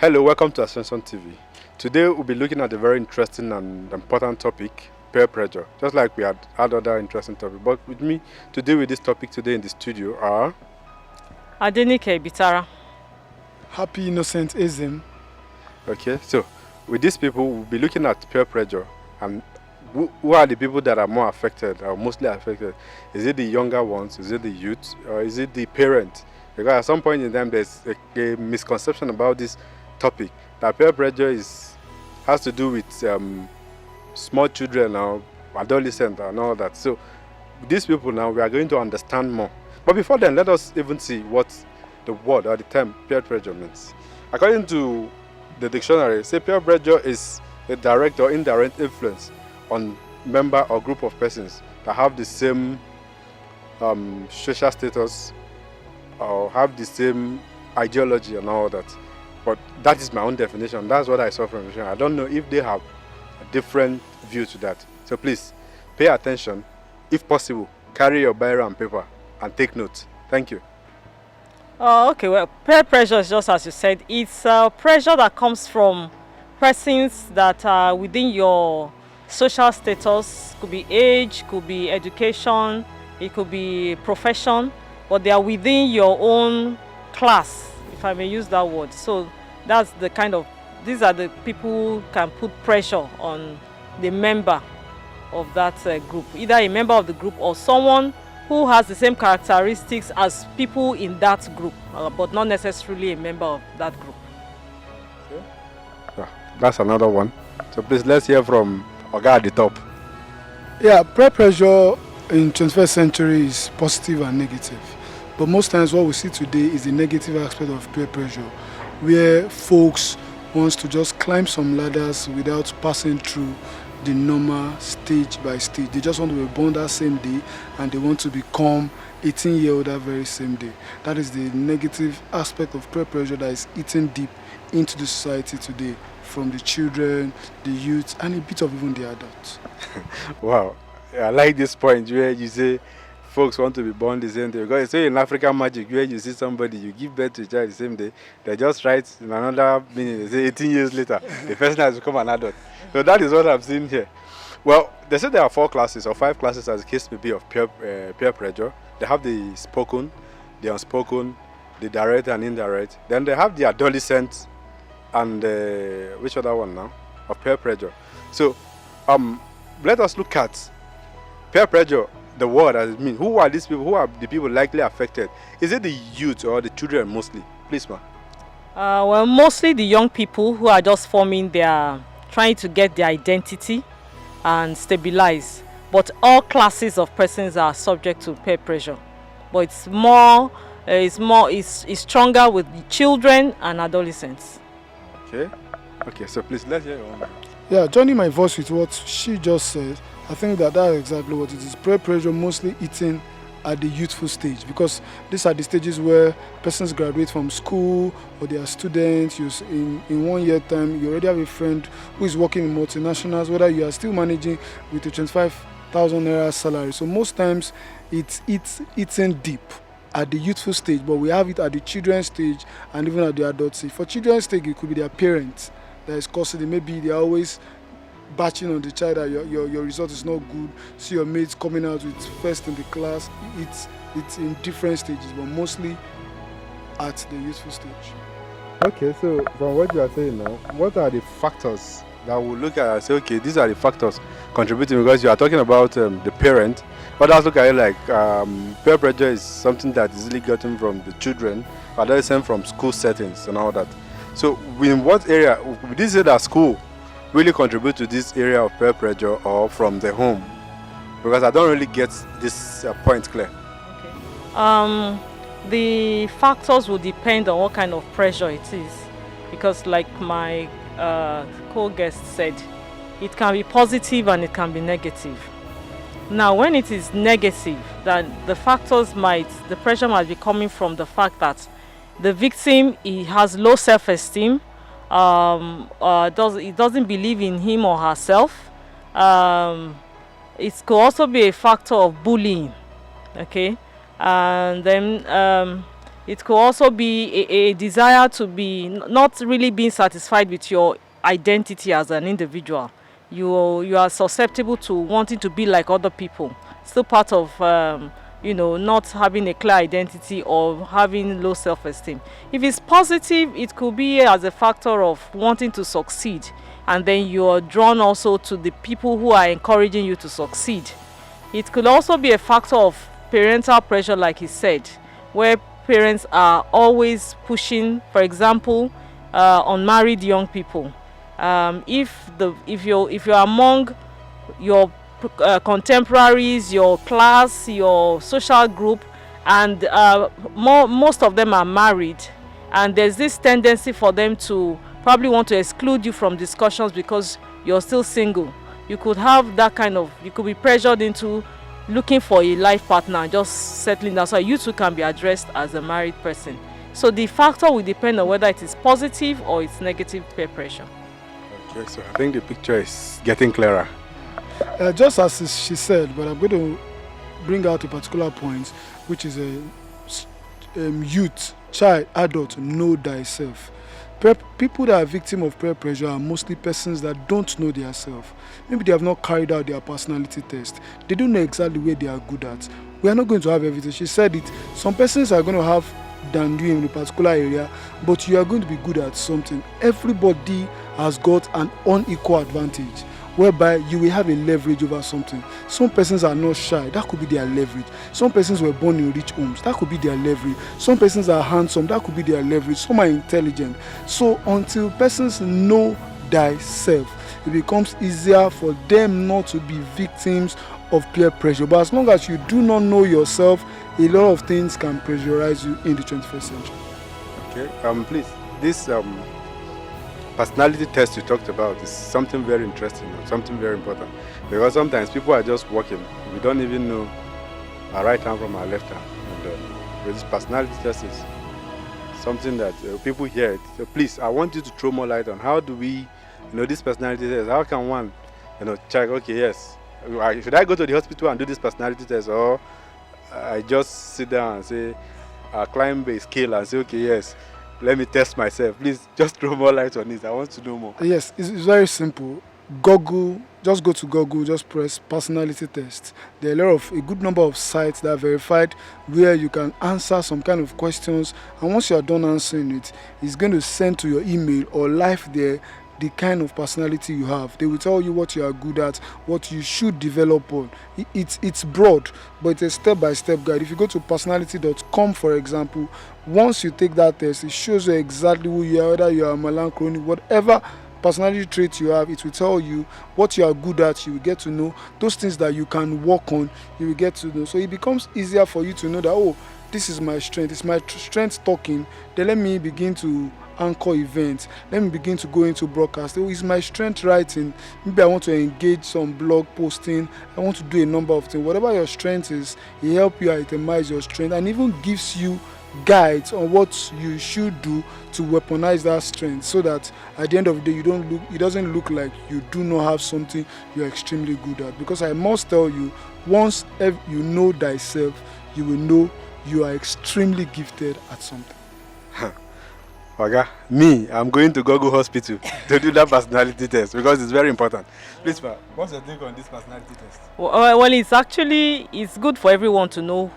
Hello, welcome to Ascension TV. Today we'll be looking at a very interesting and important topic, peer pressure. Just like we had other interesting topics. But with me to deal with this topic today in the studio are Adenike Bitara. Happy Innocent Ism. Okay, so with these people we'll be looking at peer pressure and who are the people that are more affected or mostly affected. Is it the younger ones, is it the youth, or is it the parents? Because at some point in time there's a misconception about this topic that peer pressure has to do with small children or adolescents and all that. So these people now we are going to understand more. But before then, let us even see what the word or the term peer pressure means. According to the dictionary, say peer pressure is a direct or indirect influence on member or group of persons that have the same social status or have the same ideology and all that. But that is my own definition. That's what I saw from the. I don't know if they have a different view to that. So please pay attention. If possible, carry your biro and paper and take notes. Thank you. Okay, well, peer pressure is just as you said. It's pressure that comes from persons that are within your social status. Could be age, could be education, it could be profession, but they are within your own class, if I may use that word. So that's the kind of, these are the people who can put pressure on the member of that group, either a member of the group or someone who has the same characteristics as people in that group, but not necessarily a member of that group. Yeah, that's another one. So please let's hear from Oga at the top. Yeah, peer pressure in 21st century is positive and negative. But most times what we see today is the negative aspect of peer pressure, where folks wants to just climb some ladders without passing through the normal stage by stage. They just want to be born that same day and they want to become 18-year-old that very same day. That is the negative aspect of peer pressure that is eating deep into the society today, from the children, the youth, and a bit of even the adults. Wow, I like this point where you say folks want to be born the same day. Because it's in African magic where you see somebody, you give birth to a child the same day, they just write in another minute, say 18 years later, the person has become an adult. So that is what I've seen here. Well, they say there are 4 classes or 5 classes as the case may be of peer pressure. They have the spoken, the unspoken, the direct and indirect. Then they have the adolescent and which other one now? Of peer pressure. So let us look at peer pressure, the word as it means. Who are these people? Who are the people likely affected? Is it the youth or the children mostly? Please, ma. Well, mostly the young people who are just trying to get their identity and stabilize. But all classes of persons are subject to peer pressure. But it's stronger with the children and adolescents. Okay, so please let's hear your own. Yeah, joining my voice with what she just said, I think that's exactly what it is. Peer pressure mostly eating at the youthful stage, because these are the stages where persons graduate from school or they are students. In 1 year time, you already have a friend who is working in multinationals, whether you are still managing with a 25,000 naira salary. So most times it's eating deep at the youthful stage, but we have it at the children's stage and even at the adult stage. For children's stage, it could be their parents that is causing it. Maybe they are always batching on the child that your result is not good. See your mates coming out with first in the class. It's in different stages, but mostly at the youthful stage. Okay, so from what you are saying now, what are the factors that we'll look at and say, okay, these are the factors contributing? Because you are talking about the parent, but let's look at it like peer pressure is something that is easily gotten from the children, adolescents, from school settings and all that. So in what area would you say that school really contribute to this area of peer pressure, or from the home? Because I don't really get this point clear. Okay. The factors will depend on what kind of pressure it is, because like my co-guest said, it can be positive and it can be negative. Now when it is negative, then the pressure might be coming from the fact that the victim, he has low self-esteem, he doesn't believe in him or herself. It could also be a factor of bullying, okay? And then It could also be a desire to be not really being satisfied with your identity as an individual. You are susceptible to wanting to be like other people. Still part of not having a clear identity or having low self-esteem. If it's positive, it could be as a factor of wanting to succeed, and then you're drawn also to the people who are encouraging you to succeed. It could also be a factor of parental pressure, like he said, where parents are always pushing, for example, unmarried young people. If you're among your contemporaries, your class, your social group, and most of them are married, and there's this tendency for them to probably want to exclude you from discussions because you're still single. You could have that you could be pressured into looking for a life partner, just settling down. So you too can be addressed as a married person. So the factor will depend on whether it is positive or it's negative peer pressure. Okay, so I think the picture is getting clearer. Just as she said, but I'm going to bring out a particular point, which is a youth, child, adult, know thyself. People that are victim of peer pressure are mostly persons that don't know themselves. Maybe they have not carried out their personality test. They don't know exactly where they are good at. We are not going to have everything. She said it. Some persons are going to have than you in a particular area, but you are going to be good at something. Everybody has got an unequal advantage, whereby you will have a leverage over something. Some persons are not shy, that could be their leverage. Some persons were born in rich homes, that could be their leverage. Some persons are handsome, that could be their leverage. Some are intelligent. So until persons know thyself, it becomes easier for them not to be victims of peer pressure. But as long as you do not know yourself, a lot of things can pressurize you in the 21st century. Okay, please, this personality test you talked about is something very interesting, something very important, because sometimes people are just walking, we don't even know our right hand from our left hand, and this personality test is something that people hear it. So please, I want you to throw more light on how do we, this personality test, how can one, check, okay, yes, should I go to the hospital and do this personality test, or I just sit down and say, climb a scale and say, okay, yes, let me test myself. Please, just throw more light on this. I want to know more. Yes, it's very simple. Google, just go to Google, just press personality test. There are a good number of sites that are verified where you can answer some kind of questions, and once you are done answering it, it's going to send to your email or live there the kind of personality you have. They will tell you what you are good at, what you should develop on. It's broad, but it's a step-by-step guide. If you go to personality.com, for example, once you take that test, it shows you exactly who you are, whether you are melancholic, whatever personality trait you have, it will tell you what you are good at. You will get to know those things that you can work on. You will get to know. So it becomes easier for you to know that, oh, this is my strength. It's my strength talking. Then let me begin to anchor events. Let me begin to go into broadcast. Oh, is my strength writing? Maybe I want to engage some blog posting. I want to do a number of things. Whatever your strength is, it helps you itemize your strength and even gives you guides on what you should do to weaponize that strength, so that at the end of the day it doesn't look like you do not have something you're extremely good at. Because I must tell you, once you know thyself, you will know you are extremely gifted at something. Okay, I'm going to Google Hospital to do that personality test because it's very important. Please, what's your take on this personality test? Well, it's good for everyone to know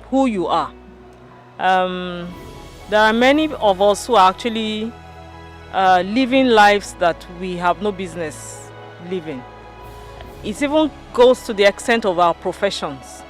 who you are. There are many of us who are actually living lives that we have no business living. It even goes to the extent of our professions.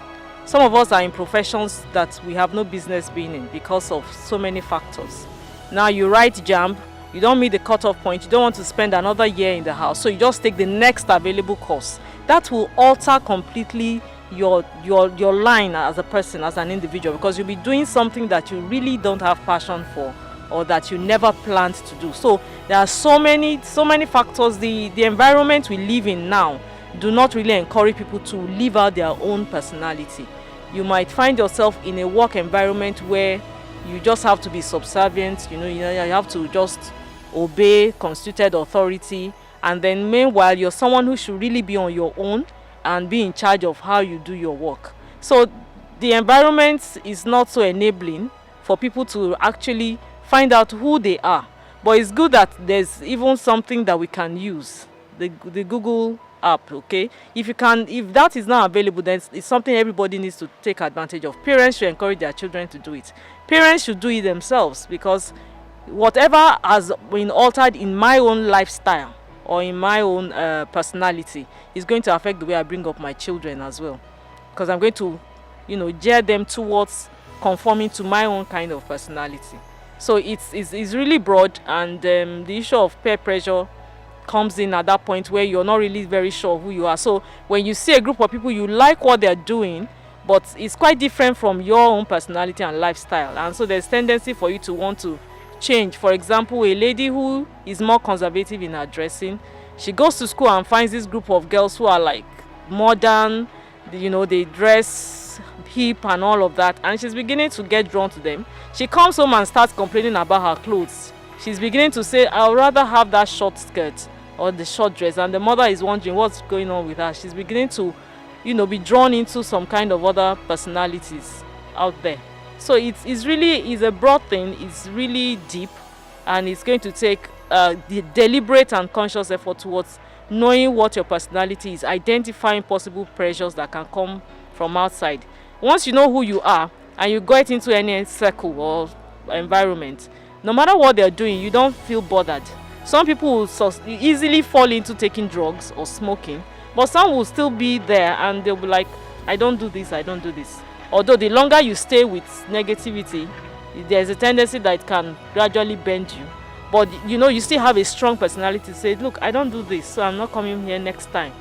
Some of us are in professions that we have no business being in because of so many factors. Now you write JAMB, you don't meet the cutoff point, you don't want to spend another year in the house, so you just take the next available course. That will alter completely your line as a person, as an individual, because you'll be doing something that you really don't have passion for or that you never planned to do. So there are so many factors. The environment we live in now do not really encourage people to live out their own personality. You might find yourself in a work environment where you just have to be subservient, you have to just obey constituted authority, and then meanwhile you're someone who should really be on your own and be in charge of how you do your work. So the environment is not so enabling for people to actually find out who they are. But it's good that there's even something that we can use, the Google app. Okay, if that is not available, then it's something everybody needs to take advantage of. Parents should encourage their children to do it. Parents should do it themselves, because whatever has been altered in my own lifestyle or in my own personality is going to affect the way I bring up my children as well, because I'm going to, gear them towards conforming to my own kind of personality. So it's really broad, and the issue of peer pressure comes in at that point where you're not really very sure of who you are. So when you see a group of people, you like what they're doing, but it's quite different from your own personality and lifestyle, and so there's tendency for you to want to change. For example, a lady who is more conservative in her dressing, she goes to school and finds this group of girls who are like modern, they dress hip and all of that, and she's beginning to get drawn to them. She comes home and starts complaining about her clothes. She's beginning to say, I'd rather have that short skirt or the short dress, and the mother is wondering what's going on with her. She's beginning to be drawn into some kind of other personalities out there. So it's really a broad thing. It's really deep, and it's going to take the deliberate and conscious effort towards knowing what your personality is, identifying possible pressures that can come from outside. Once you know who you are and you get into any circle or environment, no matter what they're doing, you don't feel bothered. Some people will easily fall into taking drugs or smoking, but some will still be there and they'll be like, I don't do this, I don't do this. Although the longer you stay with negativity, there's a tendency that it can gradually bend you. But you still have a strong personality to say, look, I don't do this, so I'm not coming here next time.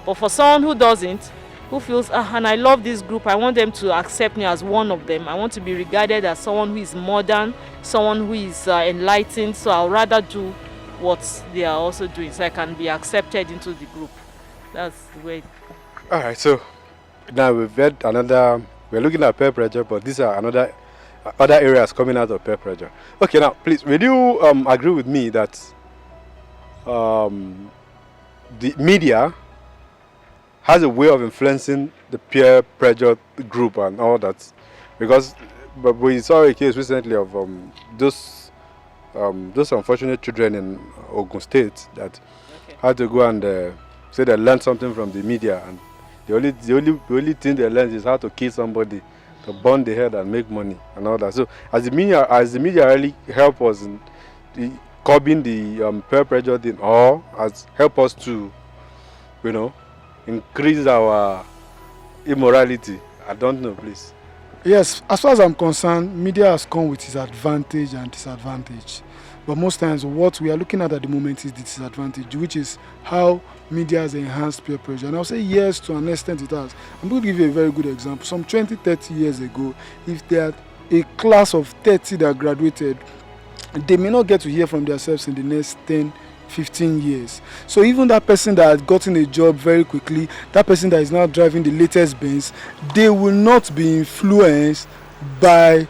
But for someone who doesn't, who feels, and I love this group, I want them to accept me as one of them. I want to be regarded as someone who is modern, someone who is enlightened, so I'll rather do what they are also doing, so I can be accepted into the group. That's the way. All right, so now we're looking at peer pressure, but these are other areas coming out of peer pressure. Okay, now please, will you agree with me that the media has a way of influencing the peer pressure group and all that? Because we saw a case recently of those unfortunate children in Ogun State that had to go and say they learned something from the media, and the only thing they learned is how to kill somebody, to burn the head and make money and all that. So as the media really help us in curbing the peer pressure thing, or as help us to increase our immorality? I don't know, please. Yes, as far as I'm concerned, media has come with its advantage and disadvantage. But most times what we are looking at the moment is the disadvantage, which is how media has enhanced peer pressure. And I'll say yes, to an extent it has. I'm going to give you a very good example. Some 20, 30 years ago, if there are a class of 30 that graduated, they may not get to hear from themselves in the next 10, 15 years. So even that person that had gotten a job very quickly, that person that is now driving the latest Benz, they will not be influenced by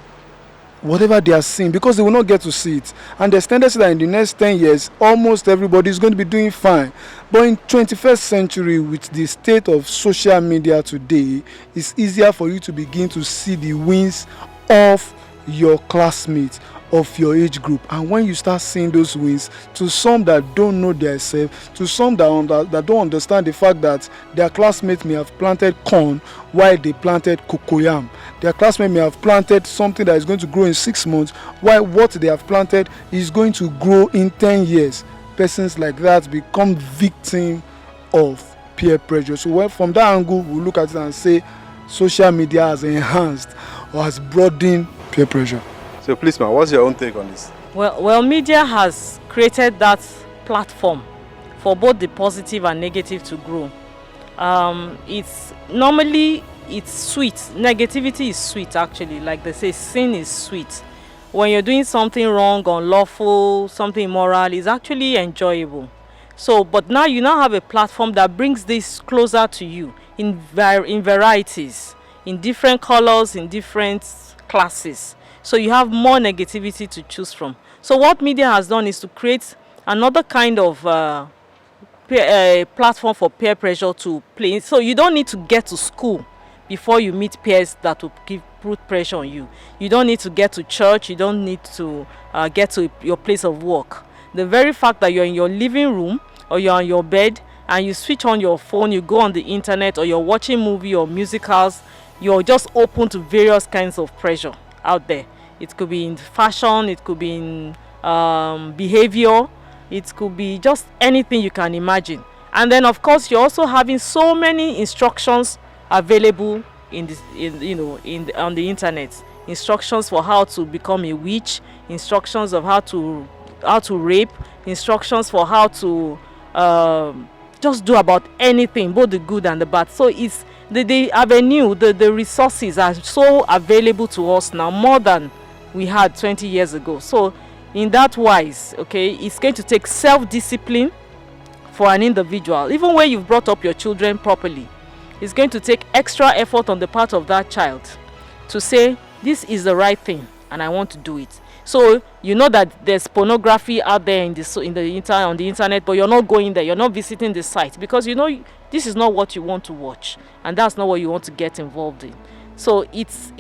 whatever they are seeing, because they will not get to see it. And there's tendency that in the next 10 years, almost everybody is going to be doing fine. But in 21st century, with the state of social media today, it's easier for you to begin to see the wins of your classmates, of your age group. And when you start seeing those wins, to some that don't know themselves, to some that don't understand the fact that their classmates may have planted corn while they planted cocoyam, their classmate may have planted something that is going to grow in 6 months while what they have planted is going to grow in 10 years. Persons like that become victim of peer pressure. So from that angle, we look at it and say social media has enhanced or has broadened peer pressure. So please, ma'am, what's your own take on this? Well, media has created that platform for both the positive and negative to grow. It's sweet. Negativity is sweet, actually. Like they say, sin is sweet. When you're doing something wrong, unlawful, something immoral, it's actually enjoyable. So, but now you have a platform that brings this closer to you in varieties, in different colors, in different classes. So you have more negativity to choose from. So what media has done is to create another kind of platform for peer pressure to play. So you don't need to get to school before you meet peers that will put pressure on you. You don't need to get to church. You don't need to get to your place of work. The very fact that you're in your living room or you're on your bed and you switch on your phone, you go on the internet, or you're watching movie or musicals, you're just open to various kinds of pressure out there. It could be in fashion, it could be in behavior, it could be just anything you can imagine. And then of course you're also having so many instructions available on the internet. Instructions for how to become a witch, instructions of how to rape, instructions for how to just do about anything, both the good and the bad. So it's the avenue, the resources are so available to us now, more than we had 20 years ago. So in that wise, okay, it's going to take self-discipline for an individual. Even when you've brought up your children properly, it's going to take extra effort on the part of that child to say, this is the right thing and I want to do it. So you know that there's pornography out there on the internet, but you're not going there, you're not visiting the site, because you know this is not what you want to watch, and that's not what you want to get involved in. So it's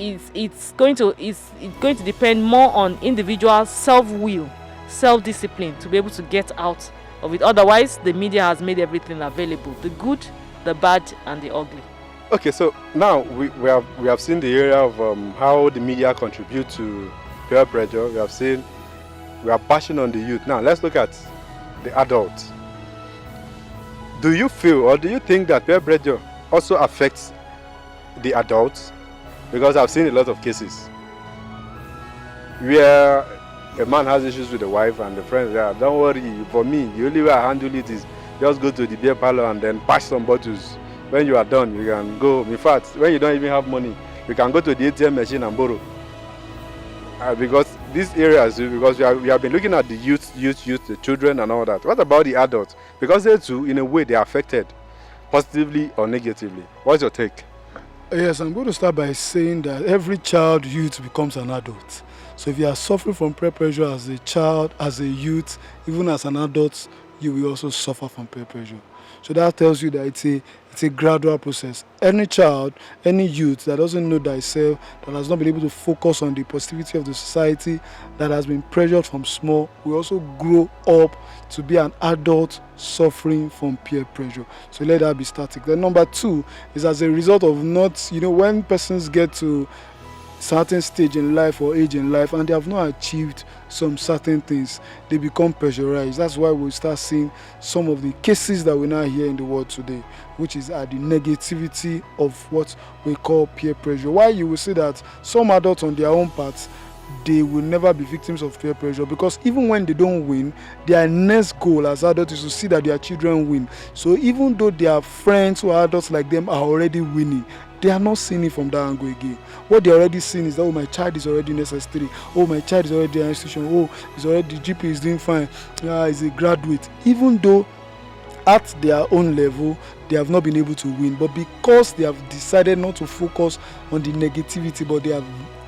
going to depend more on individual self-will, self-discipline to be able to get out of it. Otherwise, the media has made everything available, the good, the bad, and the ugly. Okay, so now we have seen the area of how the media contribute to peer pressure. We are bashing on the youth. Now let's look at the adults. Do you feel, or do you think that peer pressure also affects the adults? Because I've seen a lot of cases where a man has issues with the wife and the friends there. Don't worry, for me, the only way I handle it is just go to the beer parlor and then bash some bottles. When you are done, you can go. In fact, when you don't even have money, you can go to the ATM machine and borrow. Because these areas, because we have been looking at the youth, the children and all that. What about the adults? Because they too, in a way, they are affected, positively or negatively. What's your take? Yes, I'm going to start by saying that every child, youth becomes an adult. So if you are suffering from peer pressure as a child, as a youth, even as an adult, you will also suffer from peer pressure. So that tells you that it's a gradual process. Any child, any youth that doesn't know thyself, that has not been able to focus on the positivity of the society, that has been pressured from small, will also grow up to be an adult suffering from peer pressure. So let that be static. Then number two is as a result of not, when persons get to certain stage in life or age in life and they have not achieved some certain things, they become pressurized. That's why we start seeing some of the cases that we now hear in the world today, which is the negativity of what we call peer pressure. Why you will see that some adults on their own part, they will never be victims of peer pressure, because even when they don't win, their next goal as adults is to see that their children win. So even though their friends who are adults like them are already winning, they are not seeing it from that angle again. What they are already seeing is that, oh, my child is already in SS3, oh, my child is already in an institution, oh, the GP is doing fine, he's a graduate. Even though at their own level they have not been able to win, but because they have decided not to focus on the negativity, but they have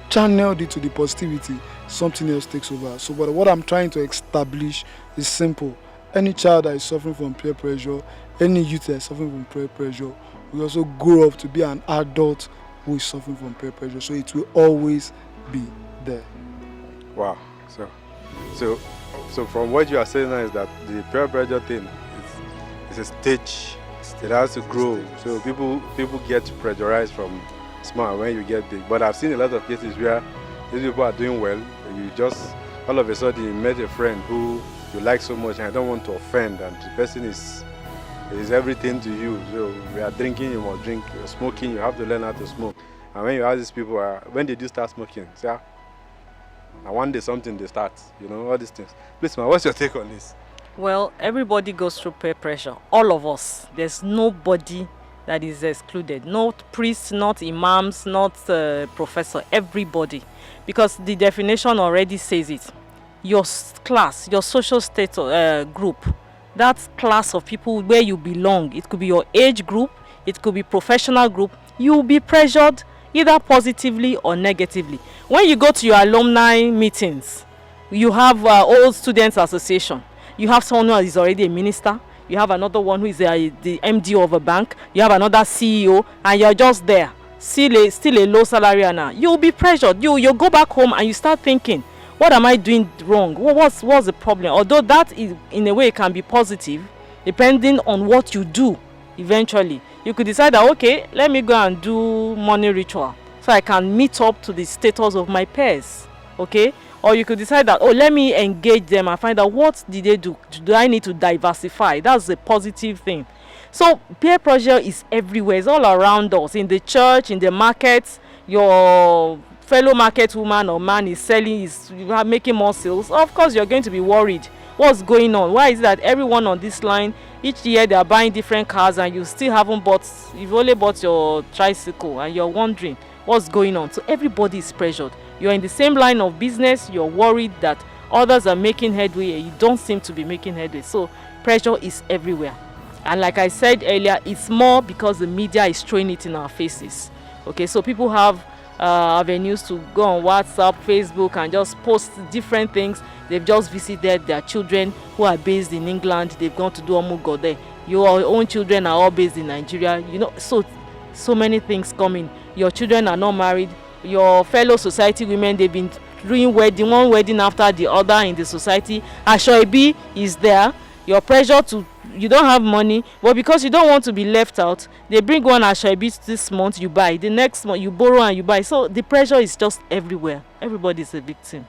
channeled it to the positivity, something else takes over. So but what I'm trying to establish is simple. Any child that is suffering from peer pressure, any youth that is suffering from peer pressure, will also grow up to be an adult who is suffering from peer pressure. So it will always be there. Wow. So from what you are saying now is that the peer pressure thing is a stage. It has to grow. So people get pressurized from small when you get big. But I've seen a lot of cases where these people are doing well. You just all of a sudden you met a friend who you like so much and I don't want to offend, and the person is everything to you. So we are drinking, you must drink. You're smoking, you have to learn how to smoke. And when you ask these people, when did you start smoking? Say, and one day something they start, all these things. Please, ma, what's your take on this? Well, everybody goes through peer pressure. All of us. There's nobody that is excluded. Not priests, not imams, not professor. Everybody. Because the definition already says it. Your class, your social status group, that class of people where you belong, it could be your age group, it could be professional group, you will be pressured either positively or negatively. When you go to your alumni meetings, you have old students association, you have someone who is already a minister, you have another one who is the MD of a bank, you have another CEO, and you're just there still a low salary earner, you'll be pressured. You go back home and you start thinking, what am I doing wrong? What's the problem? Although that is, in a way, can be positive, depending on what you do. Eventually, you could decide that, okay, let me go and do money ritual so I can meet up to the status of my peers. Okay, or you could decide that, oh, let me engage them and find out what did they do. Do I need to diversify? That's a positive thing. So peer pressure is everywhere. It's all around us, in the church, in the markets. Your fellow market woman or man is making more sales. Of course, you're going to be worried. What's going on? Why is it that everyone on this line, each year they are buying different cars and you still haven't bought, you've only bought your tricycle, and you're wondering what's going on? So everybody is pressured. You're in the same line of business, you're worried that others are making headway and you don't seem to be making headway. So pressure is everywhere. And like I said earlier, it's more because the media is throwing it in our faces. Okay, so people have avenues to go on WhatsApp, Facebook, and just post different things. They've just visited their children who are based in England. They've gone to do Omugo there. Your own children are all based in Nigeria. You know, so many things coming. Your children are not married. Your fellow society women, they've been doing one wedding after the other in the society. Ashoebi is there. Your pressure to, you don't have money, but because you don't want to be left out, they bring one Ashoebi this month, you buy. The next month, you borrow and you buy. So the pressure is just everywhere. Everybody is a victim.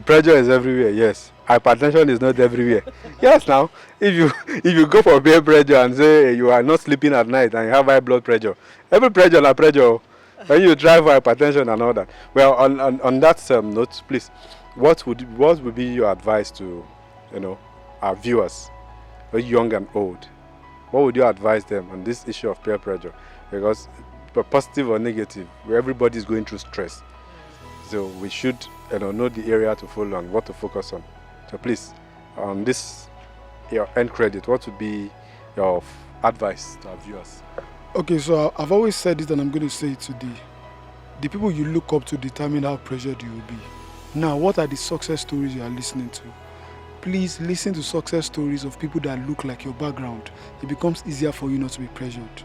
Pressure is everywhere, yes. Hypertension is not everywhere. Yes, now, if you go for peer pressure and say you are not sleeping at night and you have high blood pressure, every pressure is pressure. When you drive for hypertension and all that. Well, on that note, please, what would be your advice to, our viewers, young and old? What would you advise them on this issue of peer pressure? Because positive or negative, everybody is going through stress. So we should know the area to follow and what to focus on. So please, on this, your end credit, what would be your advice to our viewers? Okay, so I've always said it and I'm going to say it today. The people you look up to determine how pressured you will be. Now, what are the success stories you are listening to? Please listen to success stories of people that look like your background. It becomes easier for you not to be pressured.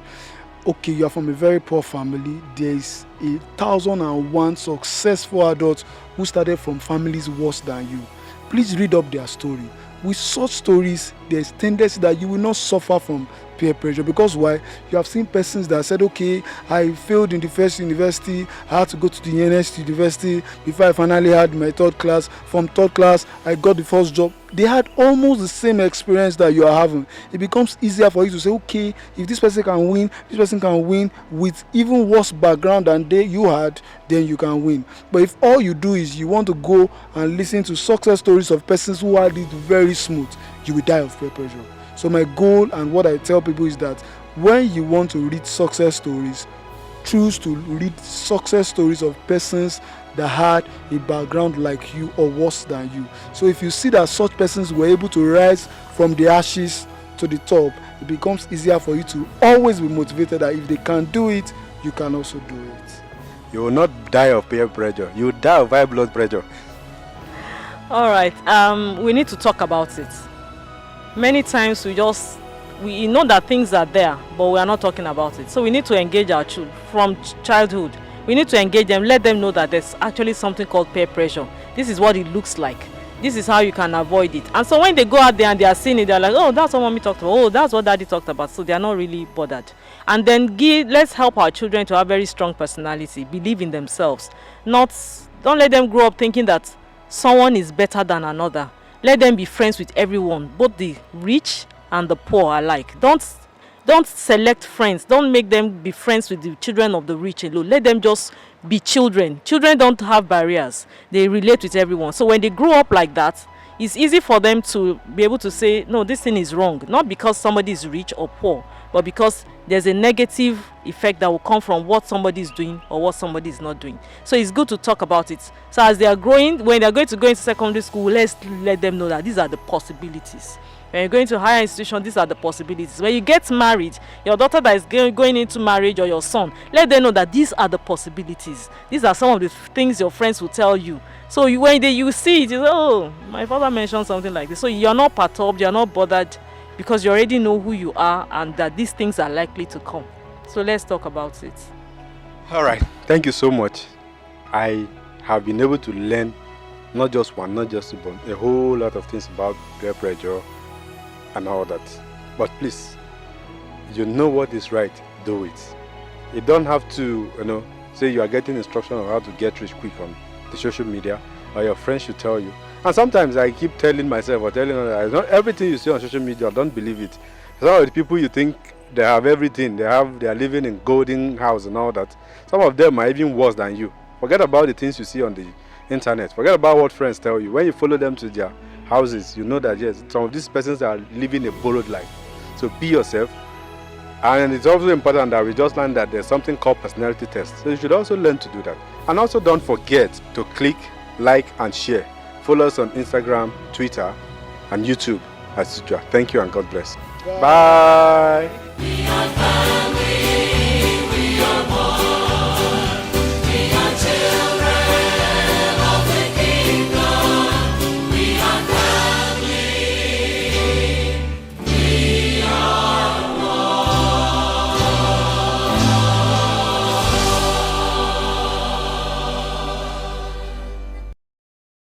Okay, you are from a very poor family. There is 1,001 successful adults who started from families worse than you. Please read up their story. With such stories, there's tendency that you will not suffer from peer pressure. Because why? You have seen persons that said, okay, I failed in the first university, I had to go to the next university before I finally had my third class. From third class, I got the first job. They had almost the same experience that you are having. It becomes easier for you to say, okay, if this person can win, this person can win with even worse background than you had, then you can win. But if all you do is you want to go and listen to success stories of persons who had it very smooth, you will die of peer pressure. So my goal and what I tell people is that when you want to read success stories, choose to read success stories of persons that had a background like you or worse than you. So if you see that such persons were able to rise from the ashes to the top, it becomes easier for you to always be motivated that if they can do it, you can also do it. You will not die of peer pressure. You will die of high blood pressure. All right. We need to talk about it. Many times we know that things are there, but we are not talking about it. So we need to engage our children from childhood. We need to engage them, let them know that there's actually something called peer pressure. This is what it looks like. This is how you can avoid it. And so when they go out there and they are seeing it, they're like, oh, that's what mommy talked about. Oh, that's what daddy talked about. So they are not really bothered. And then let's help our children to have very strong personality, believe in themselves. Don't let them grow up thinking that someone is better than another. Let them be friends with everyone, both the rich and the poor alike. Don't select friends. Don't make them be friends with the children of the rich alone. Let them just be children. Children don't have barriers. They relate with everyone. So when they grow up like that, it's easy for them to be able to say, no, this thing is wrong. Not because somebody is rich or poor, but because there's a negative effect that will come from what somebody is doing or what somebody is not doing. So it's good to talk about it. So as they are growing, when they're going to go into secondary school, let's let them know that these are the possibilities. When you're going to higher institution, these are the possibilities. When you get married, your daughter that is going into marriage or your son, let them know that these are the possibilities. These are some of the things your friends will tell you. So when you see it, you say, oh, my father mentioned something like this. So you're not perturbed, you're not bothered, because you already know who you are and that these things are likely to come. So let's talk about it. All right, thank you so much. I have been able to learn not just one, not just two, but a whole lot of things about peer pressure and all that. But please, you know what is right, do it. You don't have to, say you are getting instruction on how to get rich quick on the social media, or your friends should tell you. And sometimes I keep telling myself or telling others, not everything you see on social media, don't believe it. Some of the people you think they have everything, they are living in golden house and all that. Some of them are even worse than you. Forget about the things you see on the internet. Forget about what friends tell you. When you follow them to their houses, you know that yes, some of these persons are living a borrowed life. So be yourself. And it's also important that we just learn that there's something called personality test. So you should also learn to do that. And also don't forget to click, like, and share. Follow us on Instagram, Twitter, and YouTube as usual. Thank you and God bless. Bye.